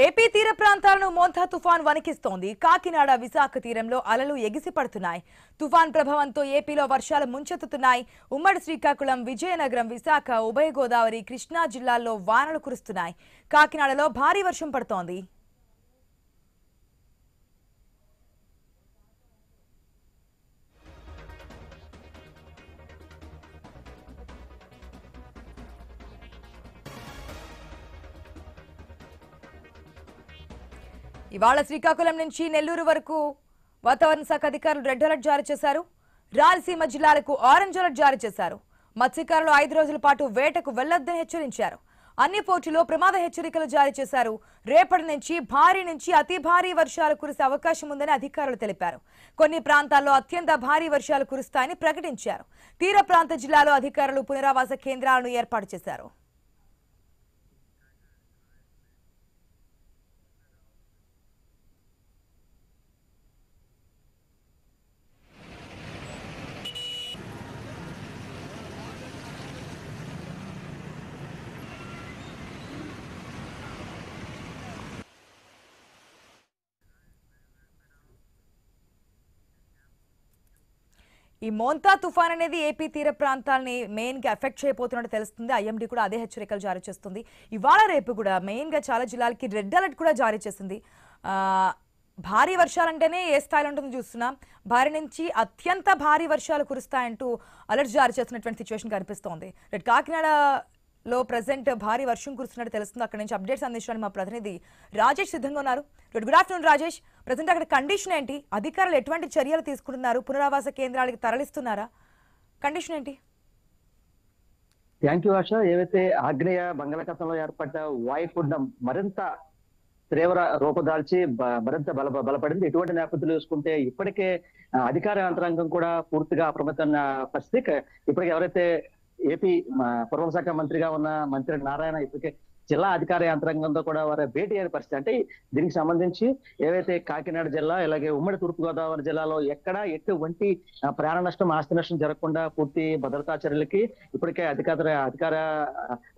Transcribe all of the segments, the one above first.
AP తీర ప్రాంతాలను మోంతా తుఫాన్ వణికిస్తోంది. కాకినాడ విశాఖ తీరంలో అలలు ఎగిసిపడుతున్నాయి. తుఫాన్ ప్రభావంతో ఏపీలో వర్షాలు ముంచెత్తుతున్నాయి. ఉమ్మడి శ్రీకాకుళం, విజయనగరం, విశాఖ, ఉభయ గోదావరి, కృష్ణా జిల్లాల్లో వానలు కురుస్తున్నాయి. కాకినాడలో భారీ వర్షం పడుతోంది. ఇవాళ శ్రీకాకుళం నుంచి నెల్లూరు వరకు వాతావరణ శాఖ అధికారులు రెడ్ అలర్ట్ జారీ చేశారు. రాయలసీమ జిల్లాలకు ఆరెంజ్ అలర్ట్ జారీ చేశారు. మత్స్యకారులు 5 రోజుల పాటు వేటకు వెళ్లొద్దని హెచ్చరించారు. అన్ని పోర్టులో ప్రమాద హెచ్చరికలు జారీ చేశారు. రేపటి నుంచి భారీ నుంచి అతి భారీ వర్షాలు కురిసే అవకాశం ఉందని అధికారులు తెలిపారు. కొన్ని ప్రాంతాల్లో అత్యంత భారీ వర్షాలు కురుస్తాయని ప్రకటించారు. తీర ప్రాంత జిల్లాలో అధికారులు పునరావాస కేంద్రాలను ఏర్పాటు చేశారు. ఈ మోంతా తుఫాన్ అనేది ఏపీ తీర ప్రాంతాలని మెయిన్ గా ఎఫెక్ట్ చేయబోతున్నట్టు తెలుస్తుంది. ఐఎండీ కూడా అదే హెచ్చరికలు జారీ చేస్తుంది. ఇవాళ రేపు కూడా మెయిన్ గా చాలా జిల్లాలకి రెడ్ అలర్ట్ కూడా జారీ చేసింది. భారీ వర్షాలంటేనే ఏ స్థాయిలో ఉంటుందో చూస్తున్నాం. భారీ నుంచి అత్యంత భారీ వర్షాలు కురుస్తాయంటూ అలర్ట్ జారీ చేస్తున్నటువంటి సిచ్యువేషన్ కనిపిస్తోంది. కాకినాడలో ప్రెసెంట్ భారీ వర్షం కురుస్తున్నట్టు తెలుస్తుంది. అక్కడ నుంచి అప్డేట్స్ అందించడానికి మా ప్రతినిధి రాజేష్ సిద్ధంగా ఉన్నారు. Good afternoon Rajesh. ప్రజెంట్ అక్కడ కండిషన్ ఏంటి? అధికారులు ఎటువంటి చర్యలు తీసుకుంటున్నారు? పునరావాస కేంద్రాలకు తరలిస్తున్నారా? కండిషన్ ఏంటి? థ్యాంక్ యూ ఆశ. ఏవైతే ఆగ్నేయ బంగాళాఖాతంలో ఏర్పడ్డ వాయుగుండం మరింత తీవ్ర రూపదాల్చి మరింత బలపడింది. ఇటువంటి నేపథ్యంలో చూసుకుంటే ఇప్పటికే అధికార యంత్రాంగం కూడా పూర్తిగా అప్రమత్తమైన పరిస్థితి. ఇప్పటికే ఎవరైతే ఏపీ పురపాలక శాఖ మంత్రిగా ఉన్న మంత్రి నారాయణ ఇప్పటికే జిల్లా అధికార యంత్రాంగంతో కూడా వారి భేటీ అయిన పరిస్థితి. అంటే దీనికి సంబంధించి ఏవైతే కాకినాడ జిల్లా అలాగే ఉమ్మడి తూర్పుగోదావరి జిల్లాలో ఎక్కడ ఎటువంటి ప్రాణ నష్టం, ఆస్తి నష్టం జరగకుండా పూర్తి భద్రతా చర్యలకి ఇప్పటికే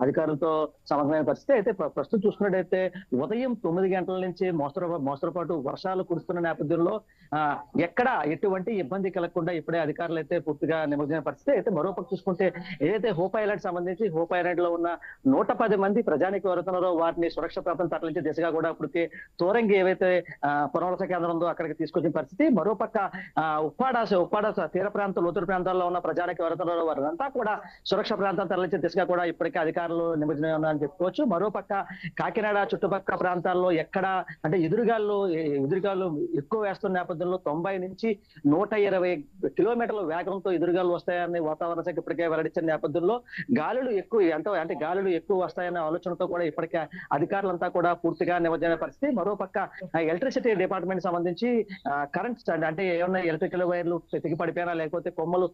అధికారులతో సమగ్రమైన పరిస్థితి. అయితే ప్రస్తుతం చూసుకున్నట్టయితే ఉదయం 9 గంటల నుంచి మోస్తరుపాటు వర్షాలు కురుస్తున్న నేపథ్యంలో ఎక్కడ ఎటువంటి ఇబ్బంది కలగకుండా ఇప్పుడే అధికారులు అయితే పూర్తిగా నిమగ్నమైన పరిస్థితి. అయితే మరోపక్క చూసుకుంటే ఏదైతే హోప్ ఐలాండ్ సంబంధించి హోప్ ఐలాండ్ లో ఉన్న 110 మంది ప్రజానికి ఎవరుతున్నారో వారిని సురక్ష ప్రాంతం తరలించే దిశగా కూడా ఇప్పటికే తోరంగి ఏవైతే పునరావాస కేంద్రం ఉందో అక్కడికి తీసుకొచ్చిన పరిస్థితి. మరోపక్క ఉప్పాడ తీర ప్రాంతం లోతు ప్రాంతాల్లో ఉన్న ప్రజానికి ఎవరుతున్నారో వారంతా కూడా సురక్ష ప్రాంతం తరలించే దిశగా కూడా ఇప్పటికే అధికారులు నిమజ్జనం ఉన్నారని చెప్పుకోవచ్చు. మరోపక్క కాకినాడ చుట్టుపక్కల ప్రాంతాల్లో ఎక్కడ అంటే ఎదురుగాళ్ళు ఎక్కువ వేస్తున్న నేపథ్యంలో 90 నుంచి 120 కిలోమీటర్ల వేగంతో ఎదురుగాలు వస్తాయని వాతావరణ శాఖ ఇప్పటికే వెల్లడించిన నేపథ్యంలో గాలులు ఎక్కువ వస్తాయన్న ఆలోచనతో కూడా ఇప్పటికే అధికారులంతా కూడా పూర్తిగా నిమజ్జన పరిస్థితి. మరోపక్క ఎలక్ట్రిసిటీ డిపార్ట్మెంట్ సంబంధించి కరెంట్ అంటే ఏమన్నా ఎలక్ట్రికల్ వైర్లు తెగి పడిపోయినా లేకపోతే కొమ్మలు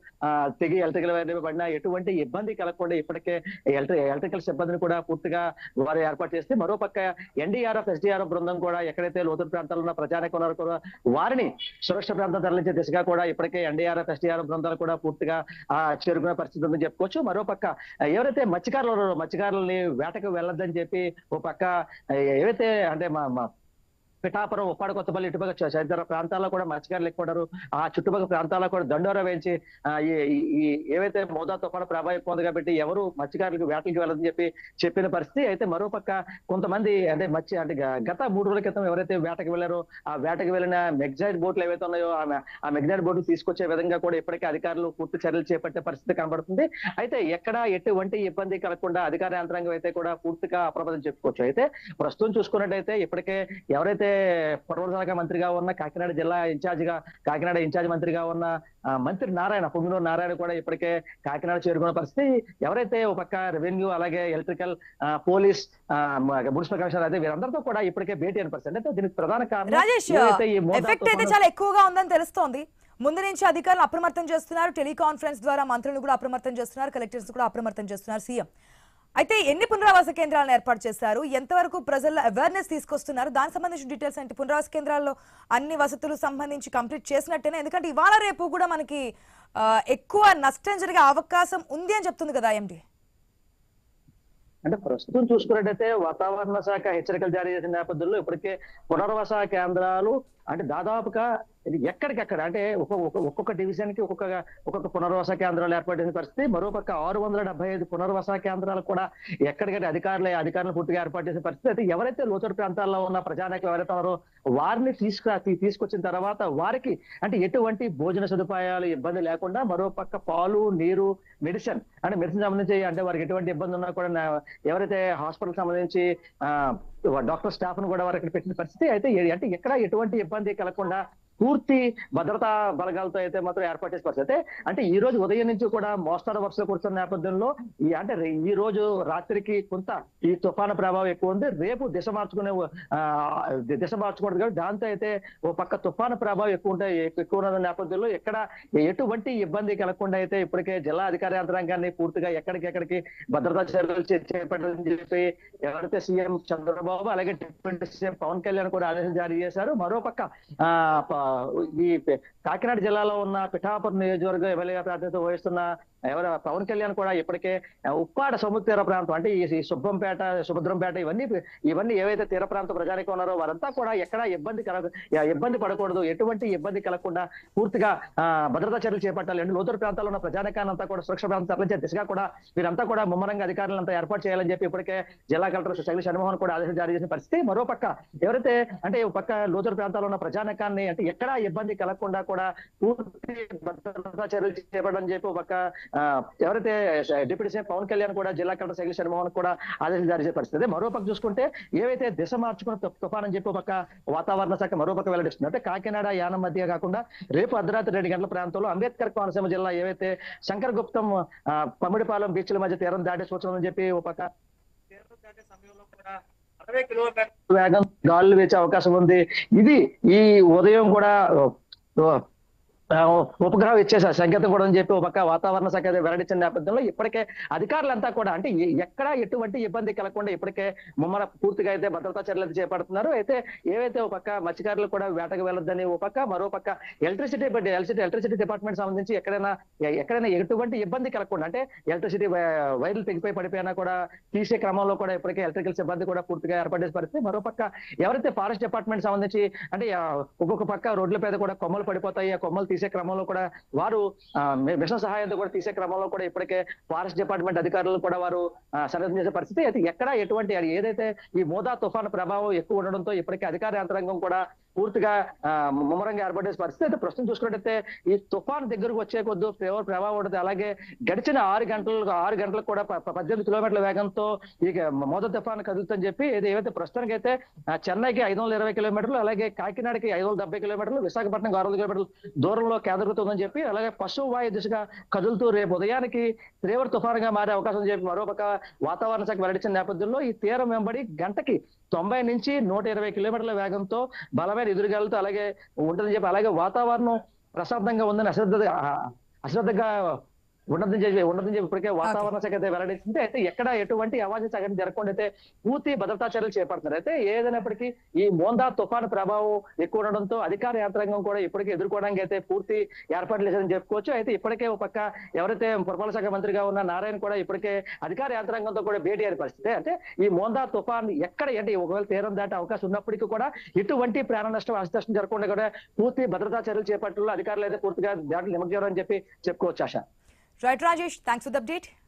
తెగి ఎలక్ట్రికల్ వైర్లు పడినా ఎటువంటి ఇబ్బంది కలగకుండా ఇప్పటికే ఎలక్ట్రికల్ సిబ్బందిని కూడా పూర్తిగా వారు ఏర్పాటు చేస్తే మరోపక్క ఎన్డీఆర్ఎఫ్, ఎస్డీఆర్ఎఫ్ బృందం కూడా ఎక్కడైతే లోతు ప్రాంతాల్లో ఉన్న ప్రజానికి ఉన్నారో కూడా వారిని సురక్ష ప్రాంతం తరలించే దిశగా కూడా ఇప్పటికే ఎన్డీఆర్ఎఫ్, ఎస్డీఆర్ఎఫ్ బృందాలు కూడా పూర్తిగా చేరుకునే పరిస్థితి ఉందని చెప్పుకోవచ్చు. మరోపక్క ఎవరైతే మత్స్యకారులని వేటకు వెళ్ళొద్దని చెప్పి ఓ పక్క ఏవైతే అంటే పిఠాపురం, ఉప్పాడ, కొత్తపల్లి ఇటుపక్క తదితర ప్రాంతాల్లో కూడా మత్స్యకారులు ఎక్కువ ఉంటారు. ఆ చుట్టుపక్కల ప్రాంతాల్లో కూడా దండోరా వేయించి ఈ ఏవైతే మోదా తుఫాను ప్రభావం ఉంది కాబట్టి ఎవరు మత్స్యకారులకు వేటలకు వెళ్ళదని చెప్పిన పరిస్థితి. అయితే మరోపక్క కొంతమంది అంటే గత 3 రోజుల క్రితం ఎవరైతే వేటకు వెళ్ళారో ఆ వేటకు వెళ్ళిన మెగ్జైడ్ బోట్లు ఏవైతే ఉన్నాయో ఆ మెగ్జైడ్ బోట్లు తీసుకొచ్చే విధంగా కూడా ఇప్పటికే అధికారులు పూర్తి చర్యలు చేపట్టే పరిస్థితి కనబడుతుంది. అయితే ఎక్కడ ఎటువంటి ఇబ్బంది కలగకుండా అధికార యంత్రాంగం అయితే కూడా పూర్తిగా అప్రమత్తం చెప్పుకోవచ్చు. అయితే ప్రస్తుతం చూసుకున్నట్టయితే ఇప్పటికే ఎవరైతే పురపాలక శాఖ మంత్రిగా ఉన్న కాకినాడ ఇన్ఛార్జ్ మంత్రిగా ఉన్న మంత్రి పొంగునూరు నారాయణ కూడా ఇప్పటికే కాకినాడ చేరుకున్న పరిస్థితి. ఎవరైతే ఒక పక్క రెవెన్యూ అలాగే ఎలక్ట్రికల్, పోలీస్, మున్సిపల్ కమిషనర్ అయితే వీరందరితో కూడా ఇప్పటికే భేటీ అయిన పరిస్థితి. అంటే దీనికి ప్రధాన కారణం ఎఫెక్ట్ అయితే చాలా ఎక్కువగా ఉందని తెలుస్తోంది. ముందు నుంచి అధికారులు అప్రమత్తం చేస్తున్నారు. టెలికాన్ఫరెన్స్ ద్వారా మంత్రులు కూడా అప్రమత్తం చేస్తున్నారు. కలెక్టర్స్ కూడా అప్రమత్తం చేస్తున్నారు సీఎం. అయితే ఎన్ని పునరావాస కేంద్రాలను ఏర్పాటు చేశారు? ఎంతవరకు ప్రజల్లో అవేర్నెస్ తీసుకొస్తున్నారు? దానికి సంబంధించిన డీటెయిల్స్ అంటే పునరావాస కేంద్రాల్లో అన్ని వసతులు సంబంధించి కంప్లీట్ చేసినట్టేనే, ఎందుకంటే ఇవాళ రేపు కూడా మనకి ఎక్కువ నష్టం జరిగే అవకాశం ఉంది అని చెప్తుంది కదా ఐఎండీ. అంటే ప్రస్తుతం చూసుకున్నట్టయితే వాతావరణ శాఖ హెచ్చరికలు జారీ చేసిన నేపథ్యంలో ఇప్పటికే పునర్వాస కేంద్రాలు అంటే దాదాపుగా ఇది ఎక్కడికెక్కడ అంటే ఒక్కొక్క డివిజన్ కి ఒక్కొక్క పునర్వాస కేంద్రాలు ఏర్పాటు చేసిన పరిస్థితి. మరోపక్క 675 పునర్వాస కేంద్రాలు కూడా ఎక్కడికక్కడ అధికారులు పూర్తిగా ఏర్పాటు చేసిన పరిస్థితి. అయితే ఎవరైతే లోతట్టు ప్రాంతాల్లో ఉన్న ప్రజానాయకులు ఎవరైతే ఉన్నారో వారిని తీసుకొచ్చిన తర్వాత వారికి అంటే ఎటువంటి భోజన సదుపాయాలు ఇబ్బంది లేకుండా మరోపక్క పాలు, నీరు, మెడిసిన్ సంబంధించి అంటే వారికి ఎటువంటి ఇబ్బంది ఉన్నా కూడా ఎవరైతే హాస్పిటల్ సంబంధించి డాక్టర్ స్టాఫ్ ను కూడా వారికి పెట్టిన పరిస్థితి. అయితే అంటే ఎక్కడ ఎటువంటి ఇబ్బంది కలగకుండా పూర్తి భద్రతా బలగాలతో అయితే మాత్రం ఏర్పాటు చేసే పరిస్థితి. అంటే ఈ రోజు ఉదయం నుంచి కూడా మోస్తరు వర్షాలు కురుస్తున్న నేపథ్యంలో ఈ రోజు రాత్రికి కొంత ఈ తుఫాను ప్రభావం ఎక్కువ ఉంది. రేపు దిశ మార్చుకోవడం కాబట్టి దాంతో అయితే ఓ పక్క తుఫాను ప్రభావం ఎక్కువ ఉన్న నేపథ్యంలో ఎక్కడ ఎటువంటి ఇబ్బంది కలగకుండా అయితే ఇప్పటికే జిల్లా అధికార యంత్రాంగాన్ని పూర్తిగా ఎక్కడికెక్కడికి భద్రతా చర్యలు చేపట్టాలని చెప్పి ఎవరైతే సీఎం చంద్రబాబు అలాగే డిప్యూటీ సీఎం పవన్ కళ్యాణ్ కూడా ఆదేశాలు జారీ చేశారు. మరోపక్క ఈ కాకినాడ జిల్లాలో ఉన్న పిఠాపురం నియోజకవర్గం ఎమ్మెల్యేగా ప్రాతినిధ్యం వహిస్తున్న పవన్ కళ్యాణ్ కూడా ఇప్పటికే ఉప్పాడ సముద్ర తీర ప్రాంతం అంటే ఈ సుభద్రంపేట ఇవన్నీ ఏవైతే తీర ప్రాంత ప్రజానికి ఉన్నారో వారంతా కూడా ఎక్కడ ఇబ్బంది పడకూడదు, ఎటువంటి ఇబ్బంది కలగకుండా పూర్తిగా భద్రతా చర్యలు చేపట్టాలి. అంటే లోతట్టు ప్రాంతాల్లో ఉన్న ప్రజానికాన్ని అంతా కూడా సురక్ష ప్రాంతం తరలించే దిశగా కూడా వీరంతా కూడా ముమ్మరంగా అధికారులంతా ఏర్పాటు చేయాలని చెప్పి ఇప్పటికే జిల్లా కలెక్టర్ శైలి షణ్మోహన్ కూడా ఆదేశాలు జారీ చేసిన పరిస్థితి. మరోపక్క ఎవరైతే అంటే పక్క లోతట్టు ప్రాంతాల్లో ఉన్న ప్రజానికాన్ని అంటే ఎక్కడా ఇబ్బంది కలగకుండా కూడా పూర్తి భద్రతా చర్యలు చేపట్టని చెప్పి ఒక పక్క ఎవరైతే డిప్యూటీ సీఎం పవన్ కళ్యాణ్ కూడా జిల్లా కలెక్టర్ శైలి షణ్మోహన్ కూడా ఆదేశాలు జారీ చేసే పరిస్థితి. మరోపక్క చూసుకుంటే ఏవైతే దిశ మార్చుకున్న తుఫాన్ అని చెప్పి ఒక వాతావరణ శాఖ మరోపక్క వెల్లడిస్తుంది. అంటే కాకినాడ యానం మధ్య కాకుండా రేపు అర్ధరాత్రి 2 గంటల ప్రాంతంలో అంబేద్కర్ కోనసీమ జిల్లా ఏవైతే శంకరగుప్తం పమ్మిడిపాలెం బీచ్ల మధ్య తీరం దాటే సూచన అని చెప్పి ఒక పక్క సమయంలో కూడా 60 కిలోమీటర్ల వేగం గాలులు వీచే అవకాశం ఉంది. ఇది ఈ ఉదయం కూడా ఉపగ్రహం ఇచ్చేసా సంకేతం కూడా అని చెప్పి ఒక పక్క వాతావరణ శాఖ వెల్లడించిన నేపథ్యంలో ఇప్పటికే అధికారులంతా కూడా అంటే ఎక్కడ ఎటువంటి ఇబ్బంది కలగకుండా ఇప్పటికే పూర్తిగా అయితే భద్రతా చర్యలు చేపడుతున్నారు. అయితే ఏవైతే ఒక పక్క మత్స్యకారులు కూడా వేటకు వెళ్ళొద్దని ఒక పక్క మరోపక్క ఎలక్ట్రిసిటీ డిపార్ట్మెంట్ సంబంధించి ఎక్కడైనా ఎటువంటి ఇబ్బంది కలగకుండా అంటే ఎలక్ట్రిసిటీ వైర్లు తెగిపోయి పడిపోయినా కూడా తీసే క్రమంలో కూడా ఇప్పటికే ఎలక్ట్రికల్ సిబ్బంది కూడా పూర్తిగా ఏర్పాటు చేసే పరిస్థితి. మరోపక్క ఎవరైతే ఫారెస్ట్ డిపార్ట్మెంట్ సంబంధించి అంటే ఒక్కొక్క పక్క రోడ్ల మీద కూడా కొమ్మలు పడిపోతాయి, ఆ కొమ్మలు తీసే క్రమంలో కూడా వారు మిషన్ సహాయంతో కూడా తీసే క్రమంలో కూడా ఇప్పటికే ఫారెస్ట్ డిపార్ట్మెంట్ అధికారులు కూడా వారు సన్నద్ధం చేసే పరిస్థితి. అయితే ఎక్కడ ఎటువంటి ఏదైతే ఈ మోదా తుఫాను ప్రభావం ఎక్కువ ఉండడంతో ఇప్పటికే అధికార యంత్రాంగం కూడా పూర్తిగా ముమ్మరంగా ఏర్పడే పరిస్థితి. అయితే ప్రస్తుతం చూసుకున్నట్టయితే ఈ తుఫాను దగ్గరకు వచ్చే కొద్ది ప్రభావం ఉంటుంది. అలాగే గడిచిన 6 గంటలకు కూడా 18 కిలోమీటర్ల వేగంతో ఈ మోదా తుఫాను కదులుతుందని చెప్పి ఏవైతే ప్రస్తుతానికి అయితే చెన్నైకి 520 కిలోమీటర్లు అలాగే కాకినాడకి 570 కిలోమీటర్లు విశాఖపట్నం 600 కిలోమీటర్లు దూరంలో కేంద్రీకృతమని చెప్పి అలాగే పశ్చిమ వాయు దిశగా కదులుతూ రేపు ఉదయానికి తీవ్ర తుఫానుగా మారే అవకాశం చెప్పి మరోపక్క వాతావరణ శాఖ వెల్లడించిన నేపథ్యంలో ఈ తీరం వెంబడి గంటకి 90 నుంచి 120 కిలోమీటర్ల వేగంతో బలమైన ఎదురుగాలతో అలాగే ఉంటుందని చెప్పి అలాగే వాతావరణం ప్రశాంతంగా ఉందని అశ్రద్ధగా ఉండదని చెప్పి ఇప్పటికే వాతావరణ శాఖ అయితే వెల్లడించింది. అయితే ఎక్కడ ఎటువంటి అవాంఛనీయ సంఘటన జరగకుండా అయితే పూర్తి భద్రతా చర్యలు చేపడుతున్నారు. అయితే ఏదైనప్పటికీ ఈ మోందా తుఫాను ప్రభావం ఎక్కువ ఉండడంతో అధికార యంత్రాంగం కూడా ఇప్పటికే ఎదుర్కోవడానికి అయితే పూర్తి ఏర్పాట్లు చేశారని చెప్పుకోవచ్చు. అయితే ఇప్పటికే ఒక పక్క ఎవరైతే పురపాలక శాఖ మంత్రిగా ఉన్న నారాయణ కూడా ఇప్పటికే అధికార యంత్రాంగంతో కూడా భేటీ అయ్యే పరిస్థితి. అంటే ఈ మోందా తుఫాన్ ఎక్కడ అంటే ఒకవేళ తీరం దాటే అవకాశం ఉన్నప్పటికీ కూడా ఎటువంటి ప్రాణ నష్టం అస్తి జరగకుండా కూడా పూర్తి భద్రతా చర్యలు చేపట్టడంలో అధికారులు అయితే పూర్తిగా దాంట్లో నిమగ్నం అని చెప్పి చెప్పుకోవచ్చు. ఆశ. Right, Rajesh. Thanks for the update.